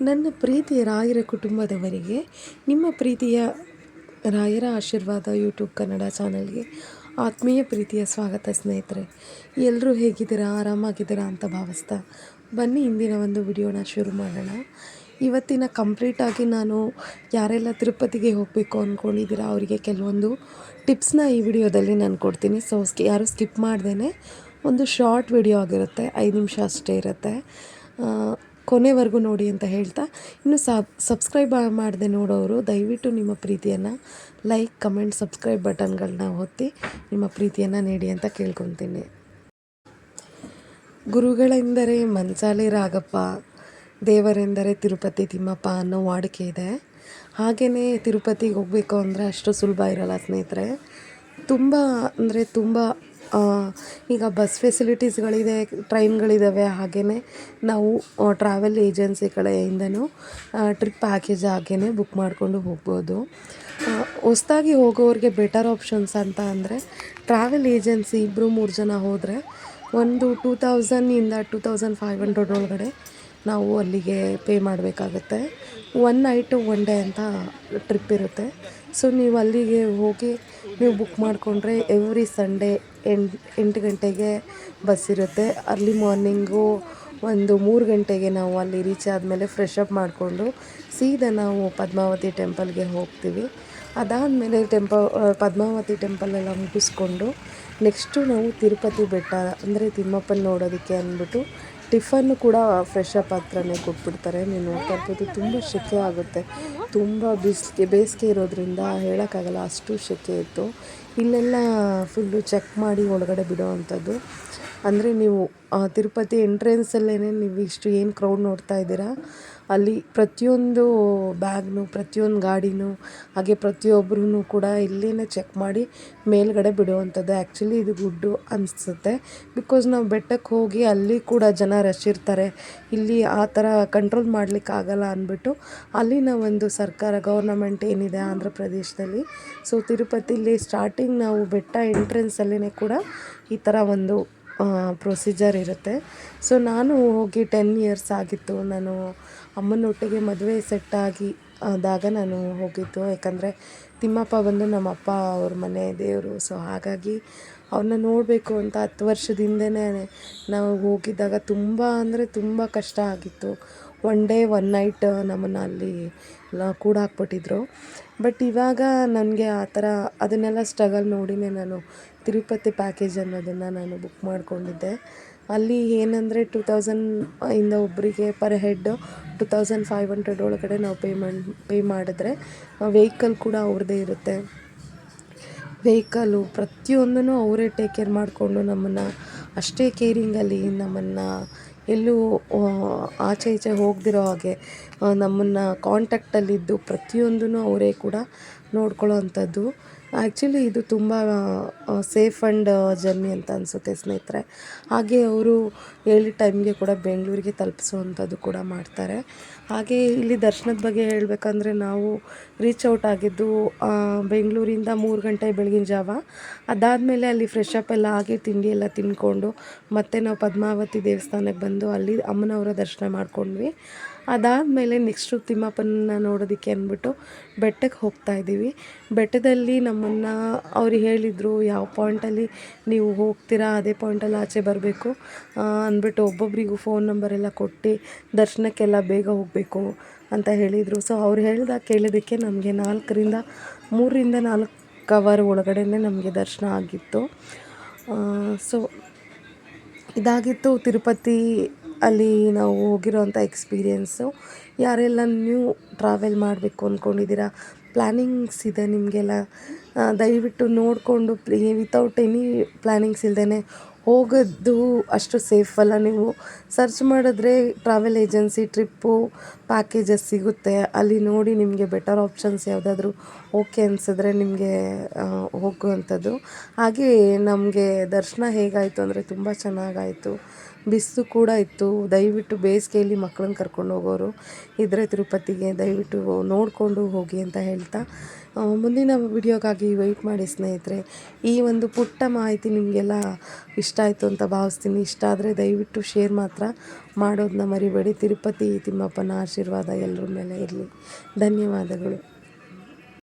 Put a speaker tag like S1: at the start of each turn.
S1: ನನ್ನ ಪ್ರೀತಿಯ ರಾಯರ ಕುಟುಂಬದವರಿಗೆ ನಿಮ್ಮ ಪ್ರೀತಿಯ ರಾಯರ ಆಶೀರ್ವಾದ ಯೂಟ್ಯೂಬ್ ಕನ್ನಡ ಚಾನಲ್ಗೆ ಆತ್ಮೀಯ ಪ್ರೀತಿಯ ಸ್ವಾಗತ ಸ್ನೇಹಿತರೆ. ಎಲ್ಲರೂ ಹೇಗಿದ್ದೀರಾ, ಆರಾಮಾಗಿದ್ದೀರಾ ಅಂತ ಭಾವಿಸ್ತಾ ಬನ್ನಿ ಇಂದಿನ ಒಂದು ವಿಡಿಯೋನ ಶುರು ಮಾಡೋಣ. ಇವತ್ತಿನ ಕಂಪ್ಲೀಟಾಗಿ ನಾನು ಯಾರೆಲ್ಲ ತಿರುಪತಿಗೆ ಹೋಗಬೇಕು ಅಂದ್ಕೊಂಡಿದ್ದೀರಾ ಅವರಿಗೆ ಕೆಲವೊಂದು ಟಿಪ್ಸ್ನ ಈ ವಿಡಿಯೋದಲ್ಲಿ ನಾನು ಕೊಡ್ತೀನಿ. ಸೊ ಯಾರು ಸ್ಕಿಪ್ ಮಾಡ್ದೇ ಒಂದು ಶಾರ್ಟ್ ವಿಡಿಯೋ ಆಗಿರುತ್ತೆ, 5 ನಿಮಿಷ ಅಷ್ಟೇ ಇರುತ್ತೆ. ಕೊನೆವರೆಗೂ ನೋಡಿ ಅಂತ ಹೇಳ್ತಾ, ಇನ್ನು ಸಬ್ಸ್ಕ್ರೈಬ್ ಮಾಡದೆ ನೋಡೋರು ದಯವಿಟ್ಟು ನಿಮ್ಮ ಪ್ರೀತಿಯನ್ನು ಲೈಕ್, ಕಮೆಂಟ್, ಸಬ್ಸ್ಕ್ರೈಬ್ ಬಟನ್ಗಳನ್ನ ಒತ್ತಿ ನಿಮ್ಮ ಪ್ರೀತಿಯನ್ನು ನೀಡಿ ಅಂತ ಕೇಳ್ಕೊತೀನಿ. ಗುರುಗಳೆಂದರೆ ಮಂಚಾಲೆ ರಾಗಪ್ಪ, ದೇವರೆಂದರೆ ತಿರುಪತಿ ತಿಮ್ಮಪ್ಪ ಅನ್ನೋ ವಾಡಿಕೆ ಇದೆ. ಹಾಗೆಯೇ ತಿರುಪತಿಗೆ ಹೋಗಬೇಕು ಅಂದರೆ ಅಷ್ಟು ಸುಲಭ ಇರಲ್ಲ ಸ್ನೇಹಿತರೆ. ತುಂಬ ಅಂದರೆ ತುಂಬ ಈಗ ಬಸ್ ಫೆಸಿಲಿಟೀಸ್ಗಳಿದೆ, ಟ್ರೈನ್ಗಳಿದ್ದಾವೆ. ಹಾಗೆಯೇ ನಾವು ಟ್ರಾವೆಲ್ ಏಜೆನ್ಸಿ ಕಡೆಯಿಂದನೂ ಟ್ರಿಪ್ ಪ್ಯಾಕೇಜ್ ಹಾಗೆಯೇ ಬುಕ್ ಮಾಡಿಕೊಂಡು ಹೋಗ್ಬೋದು. ಹೊಸ್ದಾಗಿ ಹೋಗೋರಿಗೆ ಬೆಟರ್ ಆಪ್ಷನ್ಸ್ ಅಂತ ಅಂದರೆ ಟ್ರಾವೆಲ್ ಏಜೆನ್ಸಿ 2-3 ಜನ ಹೋದರೆ ಒಂದು 2000ಇಂದ 2500 ಒಳಗಡೆ ನಾವು ಅಲ್ಲಿಗೆ ಪೇ ಮಾಡಬೇಕಾಗತ್ತೆ. 1 ನೈಟು 1 ಡೇ ಅಂತ ಟ್ರಿಪ್ ಇರುತ್ತೆ. ಸೊ ನೀವು ಅಲ್ಲಿಗೆ ಹೋಗಿ ನೀವು ಬುಕ್ ಮಾಡಿಕೊಂಡ್ರೆ ಎವ್ರಿ ಸಂಡೇ 8 ಗಂಟೆಗೆ ಬಸ್ ಇರುತ್ತೆ. ಅರ್ಲಿ ಮಾರ್ನಿಂಗು ಒಂದು 3 ಗಂಟೆಗೆ ನಾವು ಅಲ್ಲಿ ರೀಚ್ ಆದಮೇಲೆ ಫ್ರೆಶ್ ಅಪ್ ಮಾಡಿಕೊಂಡು ಸೀದಾ ನಾವು ಪದ್ಮಾವತಿ ಟೆಂಪಲ್ಗೆ ಹೋಗ್ತೀವಿ. ಅದಾದಮೇಲೆ ಪದ್ಮಾವತಿ ಟೆಂಪಲೆಲ್ಲ ಮುಗಿಸ್ಕೊಂಡು ನೆಕ್ಸ್ಟು ನಾವು ತಿರುಪತಿ ಬೆಟ್ಟ ಅಂದರೆ ತಿಮ್ಮಪ್ಪನ ನೋಡೋದಕ್ಕೆ ಅಂದ್ಬಿಟ್ಟು ಟಿಫನ್ನು ಕೂಡ ಫ್ರೆಶ್ ಅಪ್ ಹತ್ರನೇ ಕೊಟ್ಬಿಡ್ತಾರೆ. ನೀವು ನೋಡ್ತಾ ಇರ್ಬೋದು, ತುಂಬ ಸೆಕೆ ಆಗುತ್ತೆ. ತುಂಬ ಬೇಸಿಗೆ ಇರೋದ್ರಿಂದ ಹೇಳೋಕ್ಕಾಗಲ್ಲ, ಅಷ್ಟು ಸೆಕೆ ಇತ್ತು. ಇಲ್ಲೆಲ್ಲ ಫುಲ್ಲು ಚೆಕ್ ಮಾಡಿ ಒಳಗಡೆ ಬಿಡೋ ಅಂಥದ್ದು. ಅಂದರೆ ನೀವು ತಿರುಪತಿ ಎಂಟ್ರೆನ್ಸಲ್ಲೇ ನೀವು ಇಷ್ಟು ಏನು ಕ್ರೌಡ್ ನೋಡ್ತಾ ಇದ್ದೀರಾ, ಅಲ್ಲಿ ಪ್ರತಿಯೊಂದು ಬ್ಯಾಗ್ನು, ಪ್ರತಿಯೊಂದು ಗಾಡಿನೂ, ಹಾಗೆ ಪ್ರತಿಯೊಬ್ಬರೂ ಕೂಡ ಇಲ್ಲೇ ಚೆಕ್ ಮಾಡಿ ಮೇಲ್ಗಡೆ ಬಿಡುವಂಥದ್ದು. ಆ್ಯಕ್ಚುಲಿ ಇದು ಗುಡ್ಡು ಅನಿಸುತ್ತೆ, ಬಿಕಾಸ್ ನಾವು ಬೆಟ್ಟಕ್ಕೆ ಹೋಗಿ ಅಲ್ಲಿ ಕೂಡ ಜನ ರಶ್ ಇರ್ತಾರೆ. ಇಲ್ಲಿ ಆ ಥರ ಕಂಟ್ರೋಲ್ ಮಾಡಲಿಕ್ಕಾಗಲ್ಲ ಅಂದ್ಬಿಟ್ಟು ಅಲ್ಲಿನ ಒಂದು ಸರ್ಕಾರ ಗೌರ್ನಮೆಂಟ್ ಏನಿದೆ ಆಂಧ್ರ ಪ್ರದೇಶದಲ್ಲಿ, ಸೊ ತಿರುಪತಿಲಿ ಸ್ಟಾರ್ಟಿಂಗ್ ನಾವು ಬೆಟ್ಟ ಎಂಟ್ರೆನ್ಸಲ್ಲೇ ಕೂಡ ಈ ಥರ ಒಂದು ಪ್ರೊಸೀಜರ್ ಇರುತ್ತೆ. ಸೊ ನಾನು ಹೋಗಿ 10 ಇಯರ್ಸ್ ಆಗಿತ್ತು. ನಾನು ಅಮ್ಮನೊಟ್ಟಿಗೆ ಮದುವೆ ಸೆಟ್ಟಾಗಿ ಆದಾಗ ನಾನು ಹೋಗಿದ್ದು. ಯಾಕಂದರೆ ತಿಮ್ಮಪ್ಪ ಬಂದು ನಮ್ಮಪ್ಪ ಅವ್ರ ಮನೆ ದೇವರು. ಸೊ ಹಾಗಾಗಿ ಅವ್ರನ್ನ ನೋಡಬೇಕು ಅಂತ 10 ವರ್ಷದಿಂದನೇ ನಾವು ಹೋಗಿದ್ದಾಗ ತುಂಬ ಅಂದರೆ ತುಂಬ ಕಷ್ಟ ಆಗಿತ್ತು. 1 ಡೇ 1 ನೈಟ್ ನಮ್ಮನ್ನು ಅಲ್ಲಿ ಕೂಡ ಹಾಕ್ಬಿಟ್ಟಿದ್ರು. ಬಟ್ ಇವಾಗ ನನಗೆ ಆ ಥರ ಅದನ್ನೆಲ್ಲ ಸ್ಟ್ರಗಲ್ ನೋಡಿನೇ ನಾನು ತಿರುಪತಿ ಪ್ಯಾಕೇಜ್ ಅನ್ನೋದನ್ನು ನಾನು ಬುಕ್ ಮಾಡಿಕೊಂಡಿದ್ದೆ. ಅಲ್ಲಿ ಏನಂದರೆ 2000ಇಂದ ಒಬ್ಬರಿಗೆ ಪರ್ ಹೆಡ್ 2500 ಒಳಗಡೆ ನಾವು ಪೇ ಮಾಡಿದ್ರೆ ವೆಹಿಕಲ್ ಕೂಡ ಅವ್ರದ್ದೇ ಇರುತ್ತೆ. ವೆಹಿಕಲು ಪ್ರತಿಯೊಂದೂ ಅವರೇ ಟೇಕ್ ಕೇರ್ ಮಾಡಿಕೊಂಡು ನಮ್ಮನ್ನು ಅಷ್ಟೇ ಕೇರಿಂಗಲ್ಲಿ ನಮ್ಮನ್ನು ಎಲ್ಲೂ ಆಚೆ ಈಚೆ ಹೋಗದಿರೋ ಹಾಗೆ ನಮ್ಮನ್ನು ಕಾಂಟ್ಯಾಕ್ಟಲ್ಲಿದ್ದು ಪ್ರತಿಯೊಂದೂ ಅವರೇ ಕೂಡ ನೋಡ್ಕೊಳ್ಳೋ ಅಂಥದ್ದು. ಆ್ಯಕ್ಚುಲಿ ಇದು ತುಂಬ ಸೇಫ್ ಆ್ಯಂಡ್ ಜರ್ನಿ ಅಂತ ಅನಿಸುತ್ತೆ ಸ್ನೇಹಿತರೆ. ಹಾಗೆ ಅವರು ಹೇಳಿದ ಟೈಮ್ಗೆ ಕೂಡ ಬೆಂಗಳೂರಿಗೆ ತಲುಪಿಸುವಂಥದ್ದು ಕೂಡ ಮಾಡ್ತಾರೆ. ಹಾಗೆ ಇಲ್ಲಿ ದರ್ಶನದ ಬಗ್ಗೆ ಹೇಳಬೇಕಂದ್ರೆ ನಾವು ರೀಚ್ ಔಟ್ ಆಗಿದ್ದು ಬೆಂಗಳೂರಿಂದ 3 ಗಂಟೆ ಬೆಳಗಿನ ಜಾವ. ಅದಾದಮೇಲೆ ಅಲ್ಲಿ ಫ್ರೆಶ್ ಅಪ್ ಎಲ್ಲ ಆಗಿ ತಿಂಡಿ ಎಲ್ಲ ತಿಂದ್ಕೊಂಡು ಮತ್ತೆ ನಾವು ಪದ್ಮಾವತಿ ದೇವಸ್ಥಾನಕ್ಕೆ ಬಂದು ಅಲ್ಲಿ ಅಮ್ಮನವರ ದರ್ಶನ ಮಾಡ್ಕೊಂಡ್ವಿ. ಅದಾದಮೇಲೆ ನೆಕ್ಸ್ಟು ತಿಮ್ಮಪ್ಪನ ನೋಡೋದಕ್ಕೆ ಅಂದ್ಬಿಟ್ಟು ಬೆಟ್ಟಕ್ಕೆ ಹೋಗ್ತಾ ಇದ್ದೀವಿ. ಬೆಟ್ಟದಲ್ಲಿ ನಮ್ಮನ್ನು ಅವ್ರು ಹೇಳಿದರು, ಯಾವ ಪಾಯಿಂಟಲ್ಲಿ ನೀವು ಹೋಗ್ತೀರಾ ಅದೇ ಪಾಯಿಂಟಲ್ಲಿ ಆಚೆ ಬರಬೇಕು ಅಂದ್ಬಿಟ್ಟು ಒಬ್ಬೊಬ್ಬರಿಗೂ ಫೋನ್ ನಂಬರ್ ಎಲ್ಲ ಕೊಟ್ಟು ದರ್ಶನಕ್ಕೆಲ್ಲ ಬೇಗ ಹೋಗಬೇಕು ಅಂತ ಹೇಳಿದರು. ಸೊ ಅವ್ರು ಹೇಳ್ದಾಗ ಕೇಳೋದಕ್ಕೆ ನಮಗೆ 3ರಿಂದ 4 ಅವರ್ ಒಳಗಡೆ ನಮಗೆ ದರ್ಶನ ಆಗಿತ್ತು. ಸೊ ಇದಾಗಿತ್ತು ತಿರುಪತಿ ಅಲ್ಲಿ ನಾವು ಹೋಗಿರೋವಂಥ ಎಕ್ಸ್ಪೀರಿಯೆನ್ಸು. ಯಾರೆಲ್ಲ ನ್ಯೂ ಟ್ರಾವೆಲ್ ಮಾಡಬೇಕು ಅಂದ್ಕೊಂಡಿದ್ದೀರಾ, ಪ್ಲ್ಯಾನಿಂಗ್ಸ್ ಇದೆ ನಿಮಗೆಲ್ಲ, ದಯವಿಟ್ಟು ನೋಡಿಕೊಂಡು ವಿತೌಟ್ ಎನಿ ಪ್ಲ್ಯಾನಿಂಗ್ಸ್ ಇಲ್ಲದೇ ಹೋಗೋದು ಅಷ್ಟು ಸೇಫಲ್ಲ. ನೀವು ಸರ್ಚ್ ಮಾಡಿದ್ರೆ ಟ್ರಾವೆಲ್ ಏಜೆನ್ಸಿ ಟ್ರಿಪ್ಪು ಪ್ಯಾಕೇಜಸ್ ಸಿಗುತ್ತೆ. ಅಲ್ಲಿ ನೋಡಿ ನಿಮಗೆ ಬೆಟರ್ ಆಪ್ಷನ್ಸ್ ಯಾವುದಾದ್ರೂ ಓಕೆ ಅನಿಸಿದ್ರೆ ನಿಮಗೆ ಹೋಗುವಂಥದ್ದು. ಹಾಗೆ ನಮಗೆ ದರ್ಶನ ಹೇಗಾಯಿತು ಅಂದರೆ ತುಂಬ ಚೆನ್ನಾಗಾಯಿತು. ಬಿಸಿಲು ಕೂಡ ಇತ್ತು. ದಯವಿಟ್ಟು ಬೇಸಿಗೆಯಲ್ಲಿ ಮಕ್ಕಳನ್ನ ಕರ್ಕೊಂಡು ಹೋಗೋರು ಇದ್ದರೆ ತಿರುಪತಿಗೆ ದಯವಿಟ್ಟು ನೋಡಿಕೊಂಡು ಹೋಗಿ ಅಂತ ಹೇಳ್ತಾ, ಮುಂದಿನ ವಿಡಿಯೋಗಾಗಿ ವೆಯ್ಟ್ ಮಾಡಿ ಸ್ನೇಹಿತರೆ. ಈ ಒಂದು ಪುಟ್ಟ ಮಾಹಿತಿ ನಿಮಗೆಲ್ಲ ಇಷ್ಟ ಆಯಿತು ಅಂತ ಭಾವಿಸ್ತೀನಿ. ಇಷ್ಟ ಆದರೆ ದಯವಿಟ್ಟು ಶೇರ್ ಮಾತ್ರ ಮಾಡೋದನ್ನ ಮರಿಬೇಡಿ. ತಿರುಪತಿ ತಿಮ್ಮಪ್ಪನ ಆಶೀರ್ವಾದ ಎಲ್ಲರ ಮೇಲೆ ಇರಲಿ. ಧನ್ಯವಾದಗಳು.